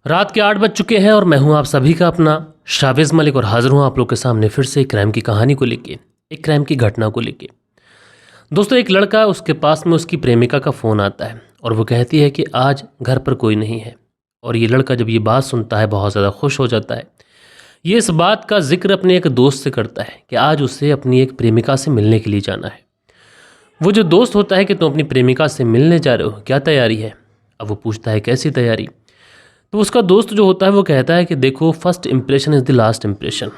रात के 8 बज चुके हैं और मैं हूं आप सभी का अपना शावेज मलिक और हाजिर हूं आप लोग के सामने फिर से एक क्राइम की कहानी को लेके, एक क्राइम की घटना को लेके। दोस्तों, एक लड़का, उसके पास में उसकी प्रेमिका का फ़ोन आता है और वो कहती है कि आज घर पर कोई नहीं है। और ये लड़का जब ये बात सुनता है बहुत ज़्यादा खुश हो जाता है। ये इस बात का जिक्र अपने एक दोस्त से करता है कि आज उसे अपनी एक प्रेमिका से मिलने के लिए जाना है। वो जो दोस्त होता है कि तुम अपनी प्रेमिका से मिलने जा रहे हो, क्या तैयारी है? अब वो पूछता है कैसी तैयारी? तो उसका दोस्त जो होता है वो कहता है कि देखो, first impression is the last impression.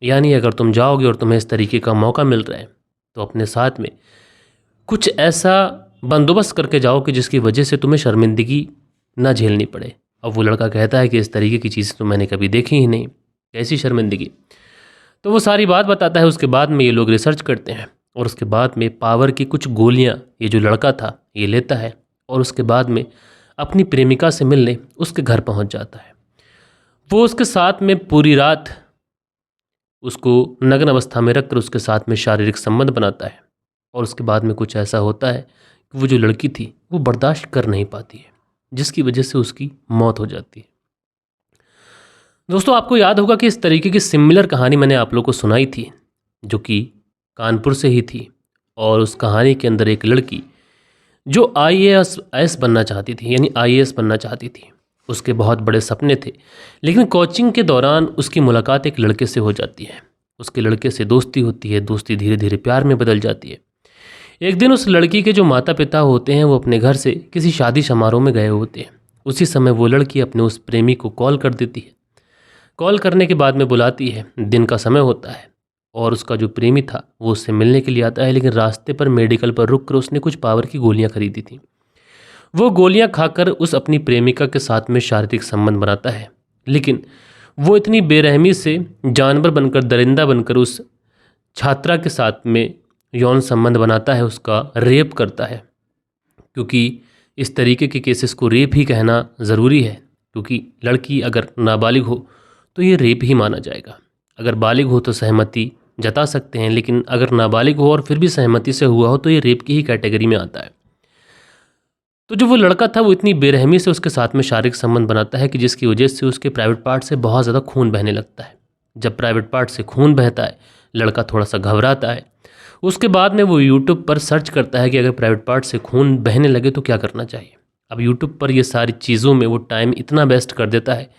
यानी अगर तुम जाओगे और तुम्हें इस तरीके का मौका मिल रहा है तो अपने साथ में कुछ ऐसा बंदोबस्त करके जाओ कि जिसकी वजह से तुम्हें शर्मिंदगी ना झेलनी पड़े। अब वो लड़का कहता है कि इस तरीके की चीज़ें तो मैंने कभी देखी ही नहीं, कैसी शर्मिंदगी? तो वो सारी बात बताता है। उसके बाद में ये लोग रिसर्च करते हैं और उसके बाद में पावर की कुछ गोलियां ये जो लड़का था ये लेता है और उसके बाद में अपनी प्रेमिका से मिलने उसके घर पहुंच जाता है। वो उसके साथ में पूरी रात उसको नग्न अवस्था में रखकर उसके साथ में शारीरिक संबंध बनाता है और उसके बाद में कुछ ऐसा होता है कि वो जो लड़की थी वो बर्दाश्त कर नहीं पाती है, जिसकी वजह से उसकी मौत हो जाती है। दोस्तों, आपको याद होगा कि इस तरीके की सिमिलर कहानी मैंने आप लोगों को सुनाई थी, जो कि कानपुर से ही थी। और उस कहानी के अंदर एक लड़की जो आईएएस बनना चाहती थी, यानी आईएएस बनना चाहती थी। उसके बहुत बड़े सपने थे, लेकिन कोचिंग के दौरान उसकी मुलाकात एक लड़के से हो जाती है। उसके लड़के से दोस्ती होती है, दोस्ती धीरे धीरे प्यार में बदल जाती है। एक दिन उस लड़की के जो माता पिता होते हैं वो अपने घर से किसी शादी समारोह में गए होते हैं। उसी समय वो लड़की अपने उस प्रेमी को कॉल कर देती है। कॉल करने के बाद में बुलाती है, दिन का समय होता है और उसका जो प्रेमी था वो उससे मिलने के लिए आता है। लेकिन रास्ते पर मेडिकल पर रुक कर उसने कुछ पावर की गोलियां खरीदी थी। वो गोलियां खाकर उस अपनी प्रेमिका के साथ में शारीरिक संबंध बनाता है, लेकिन वो इतनी बेरहमी से जानवर बनकर, दरिंदा बनकर उस छात्रा के साथ में यौन संबंध बनाता है, उसका रेप करता है। क्योंकि इस तरीके के केसेस को रेप ही कहना ज़रूरी है, क्योंकि लड़की अगर नाबालिग हो तो ये रेप ही माना जाएगा। अगर बालिग हो तो सहमति जता सकते हैं, लेकिन अगर नाबालिग हो और फिर भी सहमति से हुआ हो तो ये रेप की ही कैटेगरी में आता है। तो जो वो लड़का था वो इतनी बेरहमी से उसके साथ में शारीरिक संबंध बनाता है कि जिसकी वजह से उसके प्राइवेट पार्ट से बहुत ज़्यादा खून बहने लगता है। जब प्राइवेट पार्ट से खून बहता है, लड़का थोड़ा सा घबराता है। उसके बाद में वो यूट्यूब पर सर्च करता है कि अगर प्राइवेट पार्ट से खून बहने लगे तो क्या करना चाहिए। अब यूट्यूब पर ये सारी चीज़ों में वो टाइम इतना वेस्ट कर देता है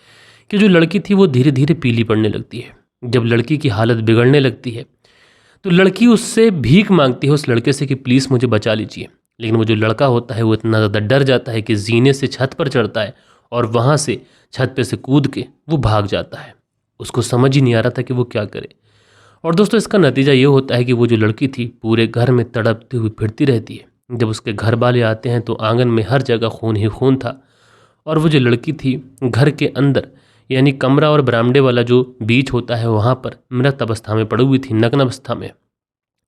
कि जो लड़की थी वो धीरे धीरे पीली पड़ने लगती है। जब लड़की की हालत बिगड़ने लगती है तो लड़की उससे भीख मांगती है, उस लड़के से, कि प्लीज़ मुझे बचा लीजिए। लेकिन वो जो लड़का होता है वो इतना ज़्यादा डर जाता है कि जीने से छत पर चढ़ता है और वहाँ से छत पे से कूद के वो भाग जाता है। उसको समझ ही नहीं आ रहा था कि वो क्या करे। और दोस्तों, इसका नतीजा ये होता है कि वो जो लड़की थी पूरे घर में तड़पती हुई फिरती रहती है। जब उसके घर वाले आते हैं तो आंगन में हर जगह खून ही खून था। और वो जो लड़की थी घर के अंदर, यानी कमरा और बरामदे वाला जो बीच होता है, वहाँ पर मृत अवस्था में पड़ी हुई थी, नग्न अवस्था में।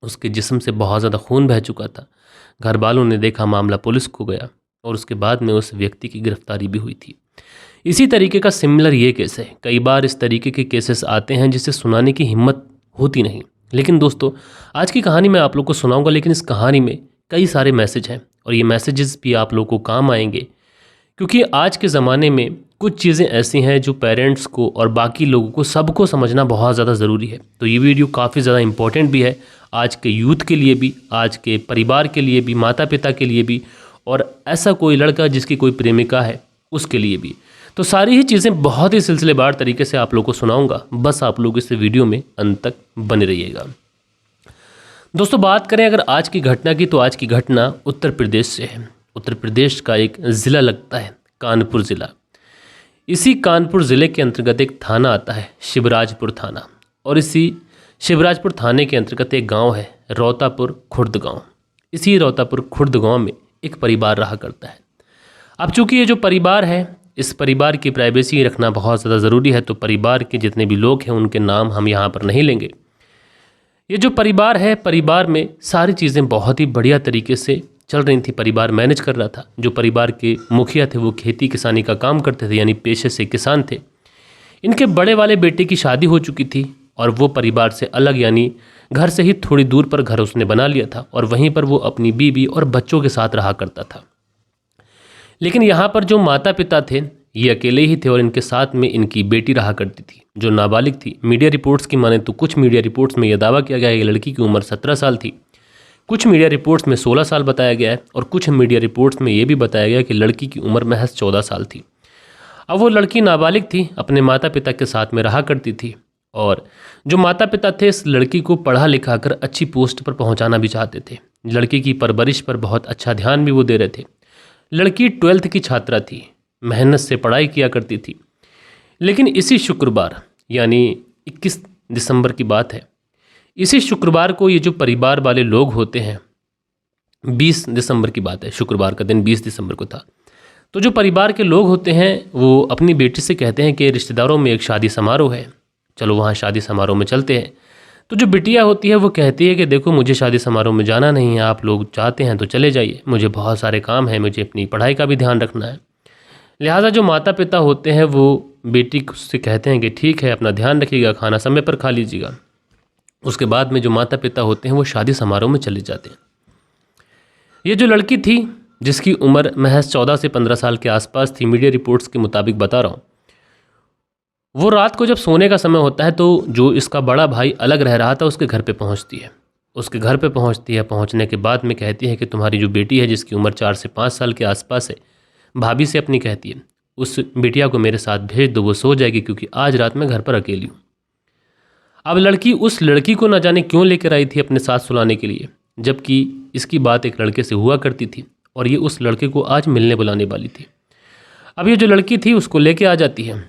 उसके जिस्म से बहुत ज़्यादा खून बह चुका था। घर वालों ने देखा, मामला पुलिस को गया और उसके बाद में उस व्यक्ति की गिरफ्तारी भी हुई थी। इसी तरीके का सिमिलर ये केस है। कई बार इस तरीके के केसेस आते हैं जिसे सुनाने की हिम्मत होती नहीं। लेकिन दोस्तों, आज की कहानी मैं आप लोग को सुनाऊंगा, लेकिन इस कहानी में कई सारे मैसेज हैं और ये मैसेजेस भी आप लोग को काम आएंगे, क्योंकि आज के ज़माने में कुछ चीज़ें ऐसी हैं जो पेरेंट्स को और बाकी लोगों को, सबको समझना बहुत ज़्यादा ज़रूरी है। तो ये वीडियो काफ़ी ज़्यादा इम्पोर्टेंट भी है आज के यूथ के लिए भी, आज के परिवार के लिए भी, माता पिता के लिए भी, और ऐसा कोई लड़का जिसकी कोई प्रेमिका है उसके लिए भी। तो सारी ही चीज़ें बहुत ही सिलसिलेवार तरीके से आप लोग को सुनाऊंगा। बस आप लोग इस वीडियो में अंत तक बने रहिएगा। दोस्तों, बात करें अगर आज की घटना की, तो आज की घटना उत्तर प्रदेश से है। उत्तर प्रदेश का एक ज़िला लगता है कानपुर ज़िला। इसी कानपुर ज़िले के अंतर्गत एक थाना आता है, शिवराजपुर थाना। और इसी शिवराजपुर थाने के अंतर्गत एक गांव है, रौतापुर खुर्द गांव। इसी रौतापुर खुर्द गांव में एक परिवार रहा करता है। अब चूंकि ये जो परिवार है, इस परिवार की प्राइवेसी रखना बहुत ज़्यादा ज़रूरी है, तो परिवार के जितने भी लोग हैं उनके नाम हम यहाँ पर नहीं लेंगे। ये जो परिवार है, परिवार में सारी चीज़ें बहुत ही बढ़िया तरीके से चल रही थी। परिवार मैनेज कर रहा था। जो परिवार के मुखिया थे वो खेती किसानी का काम करते थे, यानी पेशे से किसान थे। इनके बड़े वाले बेटे की शादी हो चुकी थी और वो परिवार से अलग, यानी घर से ही थोड़ी दूर पर घर उसने बना लिया था और वहीं पर वो अपनी बीवी और बच्चों के साथ रहा करता था। लेकिन यहाँ पर जो माता पिता थे, ये अकेले ही थे और इनके साथ में इनकी बेटी रहा करती थी जो नाबालिग थी। मीडिया रिपोर्ट्स की माने तो कुछ मीडिया रिपोर्ट्स में यह दावा किया गया है कि लड़की की उम्र 17 साल थी, कुछ मीडिया रिपोर्ट्स में 16 साल बताया गया है और कुछ मीडिया रिपोर्ट्स में ये भी बताया गया कि लड़की की उम्र महज 14 साल थी। अब वो लड़की नाबालिग थी, अपने माता पिता के साथ में रहा करती थी और जो माता पिता थे इस लड़की को पढ़ा लिखा कर अच्छी पोस्ट पर पहुंचाना भी चाहते थे। लड़की की परवरिश पर बहुत अच्छा ध्यान भी वो दे रहे थे। लड़की 12th की छात्रा थी, मेहनत से पढ़ाई किया करती थी। लेकिन इसी शुक्रवार यानी 21 दिसंबर की बात है, इसी शुक्रवार को ये जो परिवार वाले लोग होते हैं, 20 दिसंबर की बात है, शुक्रवार का दिन 20 दिसंबर को था। तो जो परिवार के लोग होते हैं वो अपनी बेटी से कहते हैं कि रिश्तेदारों में एक शादी समारोह है, चलो वहाँ शादी समारोह में चलते हैं। तो जो बिटिया होती है वो कहती है कि देखो मुझे शादी समारोह में जाना नहीं है, आप लोग चाहते हैं तो चले जाइए, मुझे बहुत सारे काम हैं, मुझे अपनी पढ़ाई का भी ध्यान रखना है। लिहाजा जो माता पिता होते हैं वो बेटी से कहते हैं कि ठीक है, अपना ध्यान रखिएगा, खाना समय पर खा लीजिएगा। उसके बाद में जो माता पिता होते हैं वो शादी समारोह में चले जाते हैं। ये जो लड़की थी जिसकी उम्र महज 14 से 15 साल के आसपास थी, मीडिया रिपोर्ट्स के मुताबिक बता रहा हूँ, वो रात को जब सोने का समय होता है तो जो इसका बड़ा भाई अलग रह रहा था उसके घर पे पहुंचती है। उसके घर पे पहुंचती है, पहुंचने के बाद में कहती है कि तुम्हारी जो बेटी है जिसकी उम्र 4 से 5 साल के आसपास है, भाभी से अपनी कहती है उस बिटिया को मेरे साथ भेज दो, वो सो जाएगी क्योंकि आज रात मैं घर पर अकेली हूँ। अब लड़की उस लड़की को न जाने क्यों लेकर आई थी अपने साथ सुलाने के लिए, जबकि इसकी बात एक लड़के से हुआ करती थी और ये उस लड़के को आज मिलने बुलाने वाली थी। अब ये जो लड़की थी उसको लेके आ जाती है।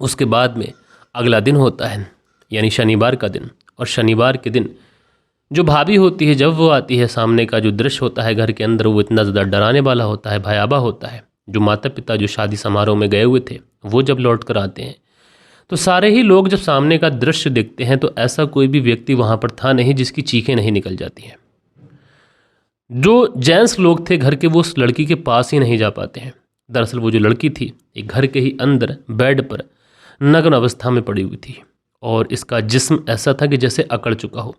उसके बाद में अगला दिन होता है यानी शनिवार का दिन, और शनिवार के दिन जो भाभी होती है जब वो आती है, सामने का जो दृश्य होता है घर के अंदर वो इतना ज़्यादा डराने वाला होता है, भयावह होता है। जो माता पिता जो शादी समारोह में गए हुए थे वो जब लौट कर आते हैं तो सारे ही लोग जब सामने का दृश्य देखते हैं तो ऐसा कोई भी व्यक्ति वहाँ पर था नहीं जिसकी चीखें नहीं निकल जाती हैं। जो जेंट्स लोग थे घर के वो उस लड़की के पास ही नहीं जा पाते हैं। दरअसल वो जो लड़की थी एक घर के ही अंदर बेड पर नग्न अवस्था में पड़ी हुई थी और इसका जिस्म ऐसा था कि जैसे अकड़ चुका हो।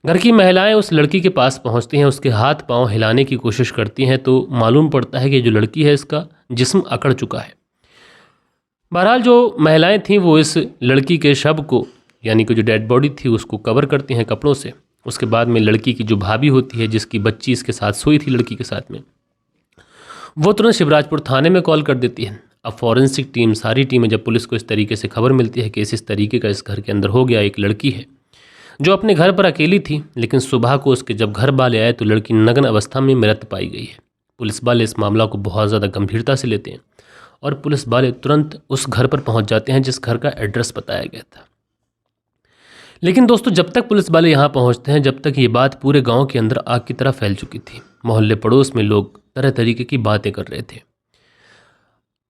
घर की महिलाएं उस लड़की के पास पहुंचती हैं, उसके हाथ पांव हिलाने की कोशिश करती हैं तो मालूम पड़ता है कि जो लड़की है इसका जिस्म अकड़ चुका है। बहरहाल जो महिलाएं थीं वो इस लड़की के शव को यानी कि जो डेड बॉडी थी उसको कवर करती हैं कपड़ों से। उसके बाद में लड़की की जो भाभी होती है जिसकी बच्ची इसके साथ सोई थी लड़की के साथ में, वो तुरंत शिवराजपुर थाने में कॉल कर देती है। अब फॉरेंसिक टीम, सारी टीमें, जब पुलिस को इस तरीके से खबर मिलती है कि इस तरीके का इस घर के अंदर हो गया, एक लड़की है जो अपने घर पर अकेली थी, लेकिन सुबह को उसके जब घर वाले आए तो लड़की नग्न अवस्था में मृत पाई गई है। पुलिस वाले इस मामला को बहुत ज़्यादा गंभीरता से लेते हैं और पुलिस वाले तुरंत उस घर पर पहुंच जाते हैं जिस घर का एड्रेस बताया गया था। लेकिन दोस्तों जब तक पुलिस वाले यहाँ पहुँचते हैं जब तक ये बात पूरे गाँव के अंदर आग की तरह फैल चुकी थी। मोहल्ले पड़ोस में लोग तरह तरीके की बातें कर रहे थे।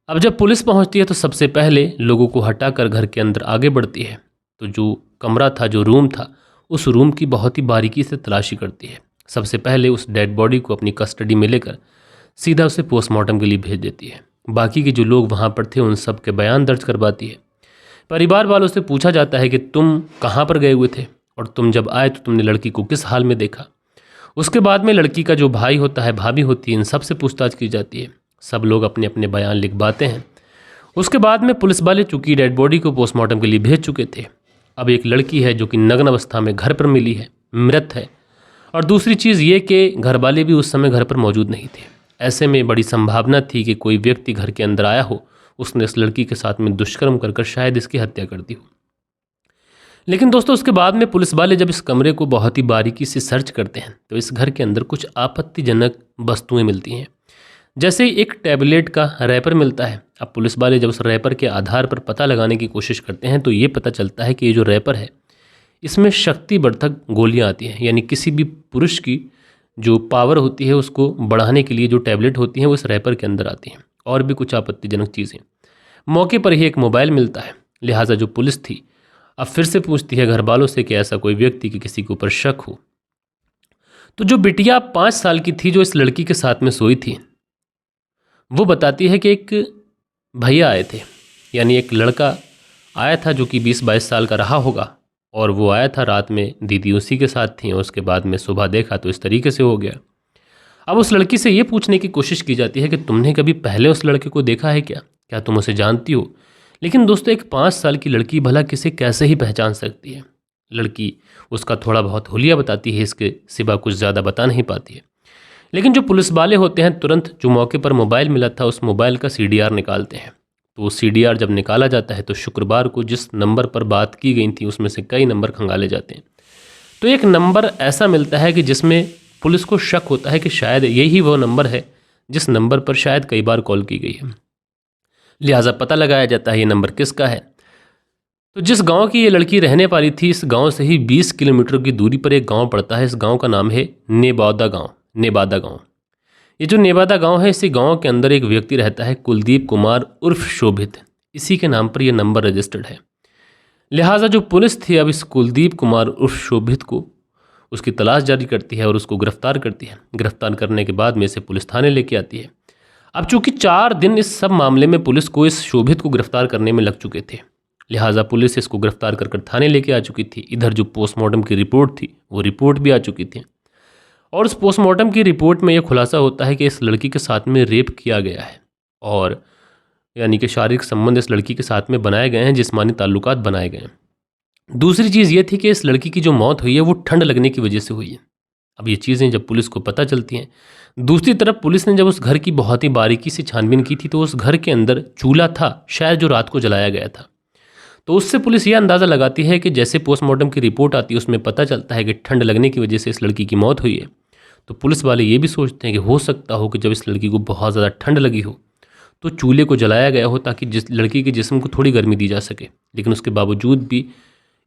अब जब पुलिस पहुंचती है तो सबसे पहले लोगों को हटाकर घर के अंदर आगे बढ़ती है। तो जो कमरा था, जो रूम था, उस रूम की बहुत ही बारीकी से तलाशी करती है। सबसे पहले उस डेड बॉडी को अपनी कस्टडी में लेकर सीधा उसे पोस्टमार्टम के लिए भेज देती है। बाकी के जो लोग वहाँ पर थे उन सब के बयान दर्ज करवाती है। परिवार वालों से पूछा जाता है कि तुम कहाँ पर गए हुए थे और तुम जब आए तो तुमने लड़की को किस हाल में देखा। उसके बाद में लड़की का जो भाई होता है, भाभी होती है, इन सब से पूछताछ की जाती है। सब लोग अपने अपने बयान लिखवाते हैं। उसके बाद में पुलिस वाले चूंकि डेड बॉडी को पोस्टमार्टम के लिए भेज चुके थे, अब एक लड़की है जो कि नग्न अवस्था में घर पर मिली है, मृत है। और दूसरी चीज़ ये कि घर वाले भी उस समय घर पर मौजूद नहीं थे। ऐसे में बड़ी संभावना थी कि कोई व्यक्ति घर के अंदर आया हो, उसने इस लड़की के साथ में दुष्कर्म कर शायद इसकी हत्या कर दी हो। लेकिन दोस्तों उसके बाद में पुलिस वाले जब इस कमरे को बहुत ही बारीकी से सर्च करते हैं तो इस घर के अंदर कुछ आपत्तिजनक वस्तुएं मिलती हैं। जैसे एक टैबलेट का रैपर मिलता है। अब पुलिस वाले जब उस रैपर के आधार पर पता लगाने की कोशिश करते हैं तो ये पता चलता है कि ये जो रैपर है इसमें शक्तिवर्धक गोलियां आती हैं, यानी किसी भी पुरुष की जो पावर होती है उसको बढ़ाने के लिए जो टैबलेट होती हैं वो इस रैपर के अंदर आती हैं। और भी कुछ आपत्तिजनक चीज़ें। मौके पर ही एक मोबाइल मिलता है। लिहाजा जो पुलिस थी अब फिर से पूछती है घर वालों से कि ऐसा कोई व्यक्ति कि किसी के ऊपर शक हो। तो जो बिटिया 5 साल की थी जो इस लड़की के साथ में सोई थी, वो बताती है कि एक भैया आए थे, यानी एक लड़का आया था जो कि 20-22 साल का रहा होगा, और वो आया था रात में, दीदी उसी के साथ थी। उसके बाद में सुबह देखा तो इस तरीके से हो गया। अब उस लड़की से ये पूछने की कोशिश की जाती है कि तुमने कभी पहले उस लड़के को देखा है क्या, क्या तुम उसे जानती हो? लेकिन दोस्तों एक 5 साल की लड़की भला किसे कैसे ही पहचान सकती है? लड़की उसका थोड़ा बहुत हुलिया बताती है, इसके सिवा कुछ ज़्यादा बता नहीं पाती है। लेकिन जो पुलिस वाले होते हैं तुरंत जो मौके पर मोबाइल मिला था उस मोबाइल का CDR निकालते हैं। तो वो CDR जब निकाला जाता है तो शुक्रवार को जिस नंबर पर बात की गई थी उसमें से कई नंबर खंगाले जाते हैं। तो एक नंबर ऐसा मिलता है कि जिसमें पुलिस को शक होता है कि शायद यही वो नंबर है जिस नंबर पर शायद कई बार कॉल की गई है। लिहाजा पता लगाया जाता है ये नंबर किसका है। तो जिस गांव की ये लड़की रहने वाली थी इस गांव से ही 20 किलोमीटर की दूरी पर एक गांव पड़ता है। इस गांव का नाम है नेबादा गांव। नेबादा गांव, ये जो नेबादा गांव है इसी गांव के अंदर एक व्यक्ति रहता है कुलदीप कुमार उर्फ शोभित। इसी के नाम पर यह नंबर रजिस्टर्ड है। लिहाजा जो पुलिस थी अब इस कुलदीप कुमार उर्फ शोभित को उसकी तलाश जारी करती है और उसको गिरफ्तार करती है। गिरफ्तार करने के बाद में इसे पुलिस थाने लेके आती है। अब चूंकि 4 दिन इस सब मामले में पुलिस को इस शोभित को गिरफ्तार करने में लग चुके थे, लिहाजा पुलिस इसको गिरफ्तार कर थाने लेके आ चुकी थी। इधर जो पोस्टमार्टम की रिपोर्ट थी वो रिपोर्ट भी आ चुकी थी और उस पोस्टमार्टम की रिपोर्ट में यह खुलासा होता है कि इस लड़की के साथ में रेप किया गया है और यानी कि शारीरिक संबंध इस लड़की के साथ में बनाए गए हैं, जिस्मानी ताल्लुकात बनाए गए हैं। दूसरी चीज़ ये थी कि इस लड़की की जो मौत हुई है वो ठंड लगने की वजह से हुई है। अब ये चीज़ें जब पुलिस को पता चलती हैं, दूसरी तरफ पुलिस ने जब उस घर की बहुत ही बारीकी से छानबीन की थी तो उस घर के अंदर चूल्हा था शायद जो रात को जलाया गया था। तो उससे पुलिस ये अंदाज़ा लगाती है कि जैसे पोस्टमार्टम की रिपोर्ट आती है उसमें पता चलता है कि ठंड लगने की वजह से इस लड़की की मौत हुई है। तो पुलिस वाले ये भी सोचते हैं कि हो सकता हो कि जब इस लड़की को बहुत ज़्यादा ठंड लगी हो तो चूल्हे को जलाया गया हो ताकि जिस लड़की के जिस्म को थोड़ी गर्मी दी जा सके। लेकिन उसके बावजूद भी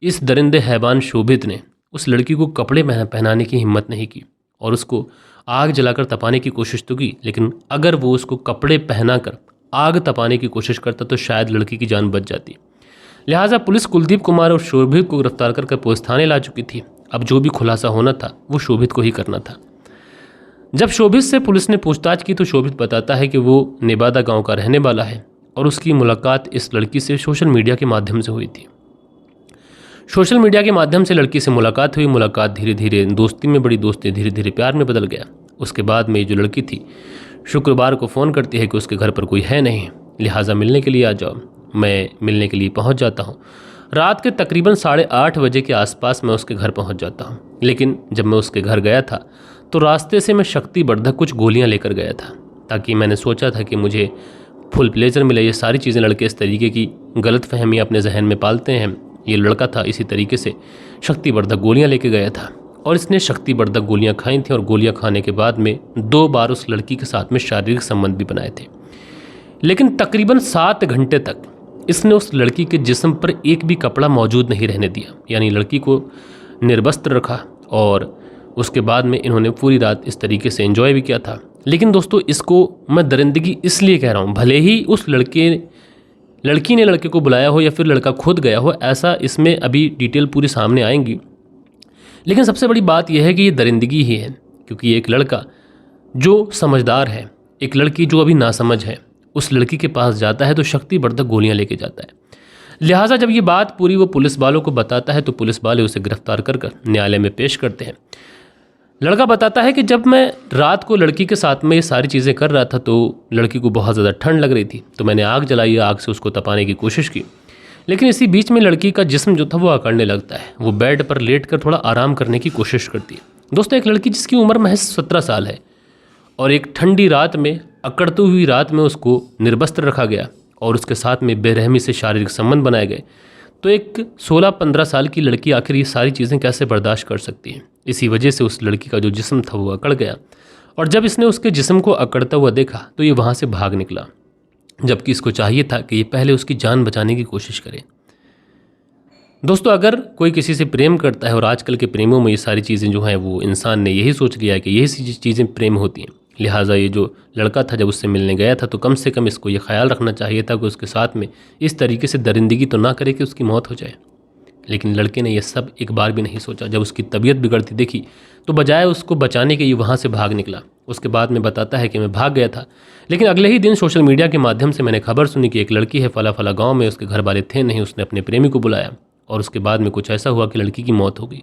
इस दरिंदे हैवान शोभित ने उस लड़की को कपड़े पहनाने की हिम्मत नहीं की और उसको आग जलाकर तपाने की कोशिश तो की, लेकिन अगर वो उसको कपड़े पहनाकर आग तपाने की कोशिश करता तो शायद लड़की की जान बच जाती। लिहाजा पुलिस कुलदीप कुमार और शोभित को गिरफ्तार कर पुलिस थाने ला चुकी थी। अब जो भी खुलासा होना था वो शोभित को ही करना था। जब शोभित से पुलिस ने पूछताछ की तो शोभित बताता है कि वो नेबादा गांव का रहने वाला है और उसकी मुलाकात इस लड़की से सोशल मीडिया के माध्यम से हुई थी। सोशल मीडिया के माध्यम से लड़की से मुलाकात हुई। मुलाकात धीरे धीरे दोस्ती में बढ़ी, दोस्ती धीरे धीरे प्यार में बदल गया। उसके बाद में जो लड़की थी शुक्रवार को फ़ोन करती है कि उसके घर पर कोई है नहीं, लिहाजा मिलने के लिए आ जाओ। मैं मिलने के लिए पहुंच जाता हूं। रात के तकरीबन 8:30 बजे के आसपास मैं उसके घर पहुंच जाता हूं। लेकिन जब मैं उसके घर गया था तो रास्ते से मैं शक्तिवर्धक कुछ गोलियां लेकर गया था, ताकि मैंने सोचा था कि मुझे फुल प्लेजर मिले। ये सारी चीज़ें लड़के इस तरीके की गलत फहमियाँ अपने जहन में पालते हैं। ये लड़का था इसी तरीके से शक्तिवर्धक गोलियां लेके गया था और इसने शक्तिवर्धक गोलियां खाई थी और गोलियां खाने के बाद में 2 बार उस लड़की के साथ में शारीरिक संबंध भी बनाए थे। लेकिन तकरीबन 7 घंटे तक इसने उस लड़की के जिस्म पर एक भी कपड़ा मौजूद नहीं रहने दिया, यानी लड़की को निर्वस्त्र रखा और उसके बाद में इन्होंने पूरी रात इस तरीके से एंजॉय भी किया था। लेकिन दोस्तों इसको मैं दरिंदगी इसलिए कह रहा हूँ, भले ही उस लड़की ने लड़के को बुलाया हो या फिर लड़का खुद गया हो, ऐसा इसमें अभी डिटेल पूरी सामने आएंगी, लेकिन सबसे बड़ी बात यह है कि ये दरिंदगी ही है। क्योंकि एक लड़का जो समझदार है, एक लड़की जो अभी नासमझ है, उस लड़की के पास जाता है तो शक्तिवर्धक गोलियां लेके जाता है। लिहाजा जब ये बात पूरी वो पुलिस वालों को बताता है तो पुलिस वाले उसे गिरफ्तार कर न्यायालय में पेश करते हैं। लड़का बताता है कि जब मैं रात को लड़की के साथ में ये सारी चीज़ें कर रहा था तो लड़की को बहुत ज़्यादा ठंड लग रही थी, तो मैंने आग जलाई, आग से उसको तपाने की कोशिश की। लेकिन इसी बीच में लड़की का जिस्म जो था वो अकड़ने लगता है। वो बेड पर लेट कर थोड़ा आराम करने की कोशिश करती है। दोस्तों एक लड़की जिसकी उम्र महज 17 साल है और एक ठंडी रात में, अकड़ती हुई रात में उसको निर्वस्त्र रखा गया और उसके साथ में बेरहमी से शारीरिक संबंध बनाए गए, तो एक 16-15 साल की लड़की आखिर ये सारी चीज़ें कैसे बर्दाश्त कर सकती है। इसी वजह से उस लड़की का जो जिस्म था वो अकड़ गया और जब इसने उसके जिस्म को अकड़ता हुआ देखा तो ये वहाँ से भाग निकला, जबकि इसको चाहिए था कि ये पहले उसकी जान बचाने की कोशिश करे। दोस्तों अगर कोई किसी से प्रेम करता है, और आजकल के प्रेमों में ये सारी चीज़ें जो हैं वो इंसान ने यही सोच लिया है कि यही चीज़ें प्रेम होती हैं, लिहाजा ये जो लड़का था जब उससे मिलने गया था तो कम से कम इसको ये ख्याल रखना चाहिए था कि उसके साथ में इस तरीके से दरिंदगी तो ना करे कि उसकी मौत हो जाए। लेकिन लड़के ने यह सब एक बार भी नहीं सोचा। जब उसकी तबीयत बिगड़ती देखी तो बजाय उसको बचाने के ये वहाँ से भाग निकला। उसके बाद में बताता है कि मैं भाग गया था, लेकिन अगले ही दिन सोशल मीडिया के माध्यम से मैंने खबर सुनी कि एक लड़की है फला फला गाँव में, उसके घर वाले थे नहीं, उसने अपने प्रेमी को बुलाया और उसके बाद में कुछ ऐसा हुआ कि लड़की की मौत हो गई।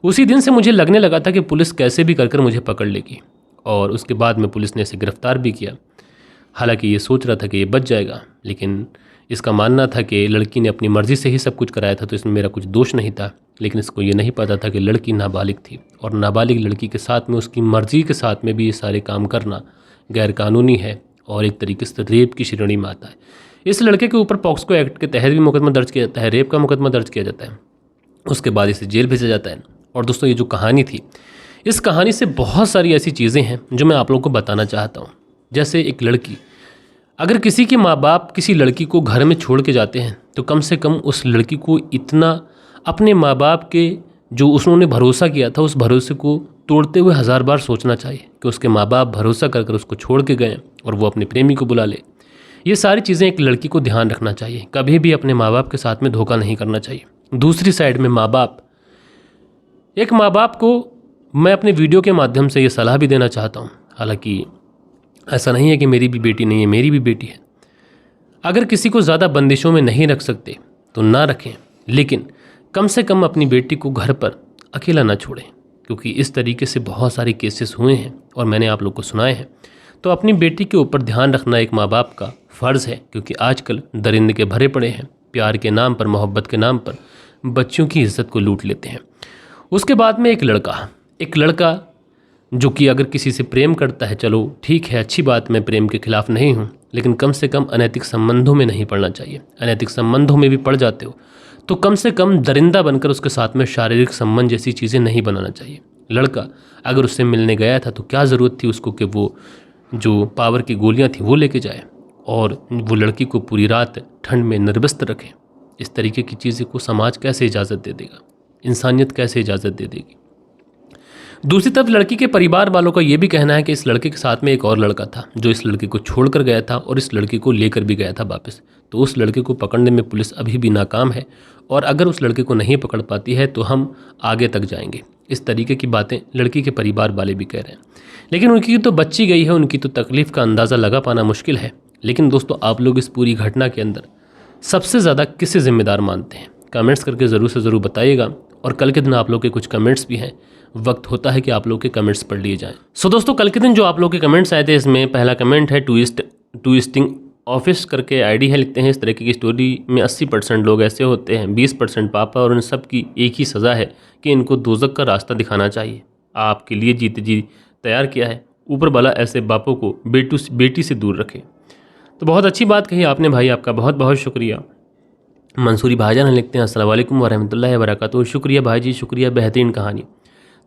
उसी दिन से मुझे लगने लगा था कि पुलिस कैसे भी कर मुझे पकड़ लेगी और उसके बाद में पुलिस ने इसे गिरफ्तार भी किया। हालांकि ये सोच रहा था कि ये बच जाएगा, लेकिन इसका मानना था कि लड़की ने अपनी मर्ज़ी से ही सब कुछ कराया था, तो इसमें मेरा कुछ दोष नहीं था। लेकिन इसको ये नहीं पता था कि लड़की नाबालिग थी, और नाबालिग लड़की के साथ में उसकी मर्ज़ी के साथ में भी ये सारे काम करना गैरकानूनी है और एक तरीके से रेप की श्रेणी में आता है। इस लड़के के ऊपर पॉक्सो एक्ट के तहत भी मुकदमा दर्ज किया जाता है, रेप का मुकदमा दर्ज किया जाता है। उसके बाद इसे जेल भेजा जाता है। और दोस्तों, ये जो कहानी थी, इस कहानी से बहुत सारी ऐसी चीज़ें हैं जो मैं आप लोगों को बताना चाहता हूँ। जैसे एक लड़की, अगर किसी के माँ बाप किसी लड़की को घर में छोड़ के जाते हैं तो कम से कम उस लड़की को इतना अपने माँ बाप के जो उन्होंने भरोसा किया था, उस भरोसे को तोड़ते हुए 1000 बार सोचना चाहिए कि उसके माँ बाप भरोसा कर कर उसको छोड़ के गए और वो अपने प्रेमी को बुला ले। ये सारी चीज़ें एक लड़की को ध्यान रखना चाहिए। कभी भी अपने माँ बाप के साथ में धोखा नहीं करना चाहिए। दूसरी साइड में माँ बाप, एक माँ बाप को मैं अपने वीडियो के माध्यम से ये सलाह भी देना चाहता हूँ। हालांकि ऐसा नहीं है कि मेरी भी बेटी नहीं है, मेरी भी बेटी है। अगर किसी को ज़्यादा बंदिशों में नहीं रख सकते तो ना रखें, लेकिन कम से कम अपनी बेटी को घर पर अकेला ना छोड़ें, क्योंकि इस तरीके से बहुत सारे केसेस हुए हैं और मैंने आप लोग को सुनाए हैं। तो अपनी बेटी के ऊपर ध्यान रखना एक माँ बाप का फ़र्ज़ है, क्योंकि आजकल दरिंदे के भरे पड़े हैं, प्यार के नाम पर, मोहब्बत के नाम पर बच्चों की इज्जत को लूट लेते हैं। उसके बाद में एक लड़का जो कि अगर किसी से प्रेम करता है, चलो ठीक है, अच्छी बात, मैं प्रेम के खिलाफ़ नहीं हूँ, लेकिन कम से कम अनैतिक संबंधों में नहीं पड़ना चाहिए। अनैतिक संबंधों में भी पड़ जाते हो तो कम से कम दरिंदा बनकर उसके साथ में शारीरिक संबंध जैसी चीज़ें नहीं बनाना चाहिए। लड़का अगर उससे मिलने गया था तो क्या ज़रूरत थी उसको कि वो जो पावर की गोलियां थी वो लेके जाए और वो लड़की को पूरी रात ठंड में निर्वस्त्र रखे। इस तरीके की चीज़ें को समाज कैसे इजाज़त दे देगा, इंसानियत कैसे इजाज़त दे देगी। दूसरी तरफ लड़की के परिवार वालों का ये भी कहना है कि इस लड़के के साथ में एक और लड़का था जो इस लड़के को छोड़कर गया था और इस लड़के को लेकर भी गया था वापस। तो उस लड़के को पकड़ने में पुलिस अभी भी नाकाम है, और अगर उस लड़के को नहीं पकड़ पाती है तो हम आगे तक जाएंगे। इस तरीके की बातें लड़की के परिवार वाले भी कह रहे हैं। लेकिन उनकी तो बच्ची गई है, उनकी तो तकलीफ़ का अंदाज़ा लगा पाना मुश्किल है। लेकिन दोस्तों, आप लोग इस पूरी घटना के अंदर सबसे ज़्यादा किसे ज़िम्मेदार मानते हैं? कमेंट्स करके ज़रूर से ज़रूर बताइएगा। और कल के दिन आप लोग के कुछ कमेंट्स भी हैं, वक्त होता है कि आप लोग के कमेंट्स पढ़ लिए जाएं। सो दोस्तों, कल के दिन जो आप लोग के कमेंट्स आए थे, इसमें पहला कमेंट है ट्विस्टिंग ऑफिस करके आईडी है, लिखते हैं इस तरीके की स्टोरी में 80% लोग ऐसे होते हैं, 20% पापा, और इन सब की एक ही सज़ा है कि इनको दोज़ख का रास्ता दिखाना चाहिए। आपके लिए जीते जी तैयार किया है, ऊपर वाला ऐसे बापों को बेटी से दूर रखे। तो बहुत अच्छी बात कही आपने भाई, आपका बहुत बहुत शुक्रिया। मंसूरी भाईजान लिखते हैं अस्सलाम वालेकुम वरहमतुल्लाहि वबरकातुहू। शुक्रिया भाई जी, शुक्रिया, बेहतरीन कहानी।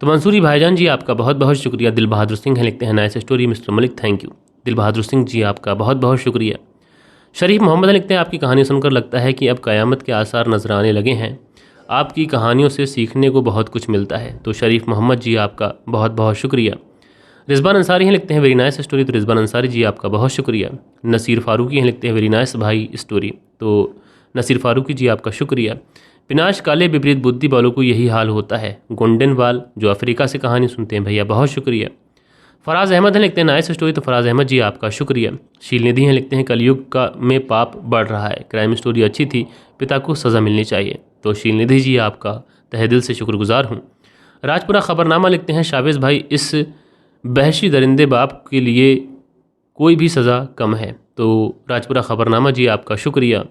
तो मंसूरी भाईजान जी आपका बहुत बहुत शुक्रिया। दिल बहादुर सिंह है, लिखते हैं nice story mister Malik, thank you. दिल बहादुर सिंह जी आपका बहुत बहुत शुक्रिया। शरीफ मोहम्मद लिखते हैं आपकी कहानी सुनकर लगता है कि अब क़यामत के आसार नजर आने लगे हैं। आपकी कहानियों से सीखने को बहुत कुछ मिलता है। तो शरीफ मोहम्मद जी आपका बहुत बहुत शुक्रिया। रिजवान अंसारी हैं, लिखते हैं वेरी नाइस स्टोरी। तो रिजवान अंसारी जी आपका बहुत शुक्रिया। नसीर फारूकी हैं, लिखते हैं वेरी नाइस भाई स्टोरी। तो नसीर फारूकी जी आपका शुक्रिया। पिनाश काले विपरीत बुद्धि वालों को यही हाल होता है। गोल्डन वाल जो अफ्रीका से कहानी सुनते हैं, भैया बहुत शुक्रिया। फराज अहमद हैं, लिखते हैं नाइस स्टोरी। तो फराज अहमद जी आपका शुक्रिया। शील निधि हैं, लिखते हैं कलयुग का में पाप बढ़ रहा है, क्राइम स्टोरी अच्छी थी, पिता को सज़ा मिलनी चाहिए। तो शील निधि जी आपका तहे दिल से शुक्रगुजार हूँ। राजपुरा खबरनामा लिखते हैं शावेज़ भाई, इस बहशी दरिंदे बाप के लिए कोई भी सज़ा कम है। तो राजपुरा खबरनामा जी आपका शुक्रिया।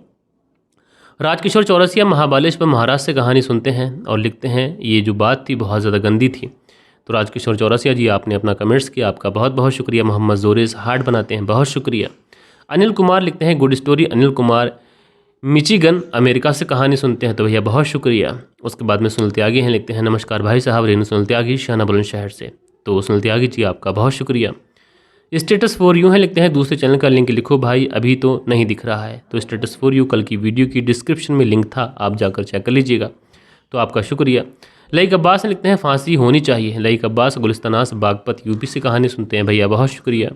राजकिशोर चौरसिया महाबालेश्वर महाराष्ट्र से कहानी सुनते हैं और लिखते हैं ये जो बात थी बहुत ज़्यादा गंदी थी। तो राजकिशोर चौरसिया जी आपने अपना कमेंट्स किया, आपका बहुत बहुत शुक्रिया। मोहम्मद जोरेस हार्ट बनाते हैं, बहुत शुक्रिया। अनिल कुमार लिखते हैं good story. Anil Kumar Michigan America से कहानी सुनते हैं, तो भैया बहुत शुक्रिया। उसके बाद में सुनील त्यागी हैं, लिखते हैं नमस्कार भाई साहब, रेणु सुनील त्यागी शाहना बुलंदशहर से। तो सुनील त्यागी जी आपका बहुत शुक्रिया। स्टेटस फॉर यू है, लिखते हैं दूसरे चैनल का लिंक लिखो भाई, अभी तो नहीं दिख रहा है। तो स्टेटस फॉर यू कल की वीडियो की डिस्क्रिप्शन में लिंक था, आप जाकर चेक कर लीजिएगा। तो आपका शुक्रिया। लईक अब्बास लिखते हैं फांसी होनी चाहिए। लईक अब्बास गुलिस्तानास बागपत यूपी से कहानी सुनते हैं, भैया बहुत शुक्रिया।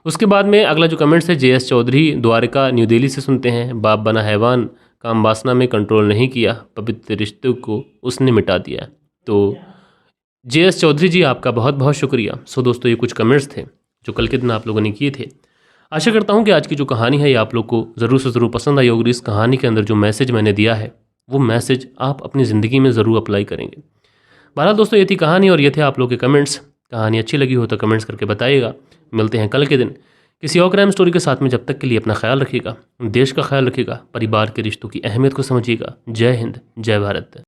उसके बाद में अगला जो कमेंट्स है JS चौधरी द्वारका न्यू दिल्ली से सुनते हैं, बाप बना हैवान, काम वासना में कंट्रोल नहीं किया, पवित्र रिश्तों को उसने मिटा दिया। तो JS चौधरी जी आपका बहुत बहुत शुक्रिया। सो दोस्तों, ये कुछ कमेंट्स थे जो कल के दिन आप लोगों ने किए थे। आशा करता हूँ कि आज की जो कहानी है ये आप लोग को ज़रूर से ज़रूर पसंद आई होगी। इस कहानी के अंदर जो मैसेज मैंने दिया है वो मैसेज आप अपनी ज़िंदगी में ज़रूर अप्लाई करेंगे। बहरहाल दोस्तों, ये थी कहानी और ये थे आप लोग के कमेंट्स। कहानी अच्छी लगी हो तो कमेंट्स करके बताइएगा। मिलते हैं कल के दिन किसी और क्राइम स्टोरी के साथ में, जब तक के लिए अपना ख्याल रखिएगा, देश का ख्याल रखिएगा, परिवार के रिश्तों की अहमियत को समझिएगा। जय हिंद, जय भारत।